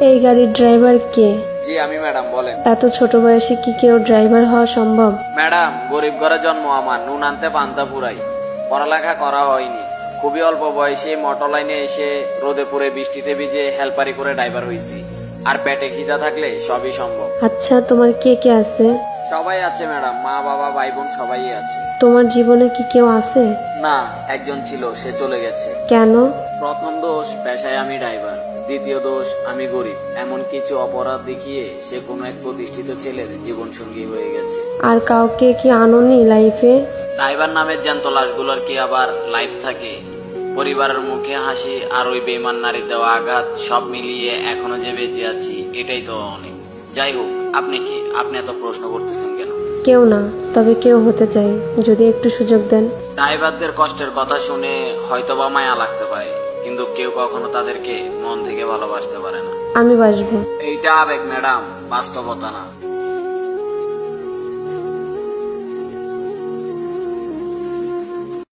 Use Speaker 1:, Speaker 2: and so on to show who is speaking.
Speaker 1: এই গাড়ির ড্রাইভার কে?
Speaker 2: জি আমি ম্যাডাম, বলেন।
Speaker 1: এত ছোট বয়সে কি কেউ ড্রাইভার হওয়া সম্ভব?
Speaker 2: ম্যাডাম, গরিব ঘরে জন্ম আমার, নুন আনতে পান্তা পুরাই। পড়ালেখা করা হয়নি, খুবই অল্প বয়সে মোটর লাইনে এসে রোদে পুড়ে বৃষ্টিতে ভিজে হেল্পারি করে ড্রাইভার হয়েছি। আর পেটে খিদা থাকলে সবই সম্ভব।
Speaker 1: আচ্ছা, তোমার কে কে আছে?
Speaker 2: সবাই আছে ম্যাডাম, মা বাবা ভাই বোন সবাই আছে।
Speaker 1: তোমার জীবনে কি কেউ আছে?
Speaker 2: না, একজন ছিল, সে চলে গেছে।
Speaker 1: কেন?
Speaker 2: প্রথম দোষ, পেশায় আমি ড্রাইভার। দ্বিতীয় দোষ, আমি গরিব। এমন কিছু অপরাধ দেখিয়ে সে কোনো এক প্রতিষ্ঠিত ছেলের জীবন সঙ্গী হয়ে গেছে।
Speaker 1: আর কাউকে কি আনোনি লাইফে?
Speaker 2: ড্রাইভার নামের জ্যান্ত লাশগুলোর কি আবার লাইফ থাকে? পরিবারের মুখে হাসি আর ওই বেমান নারীর দেওয়া আঘাত সব মিলিয়ে এখনো যে বেঁচে আছি, এটাই তো অনেক। যাই হোক, আপনি কি? আপনি এত প্রশ্ন করতেছেন কেন?
Speaker 1: কেউ না, তবে কেউ হতে চাই, যদি একটু সুযোগ দেন।
Speaker 2: ড্রাইভারদের কষ্টের কথা শুনে হয়তোবা মায়া লাগতে পারে, কিন্তু কেউ কখনো তাদেরকে মন থেকে ভালোবাসতে পারে না।
Speaker 1: আমি বাসবো।
Speaker 2: এইটা আবেগ ম্যাডাম, বাস্তবতা না।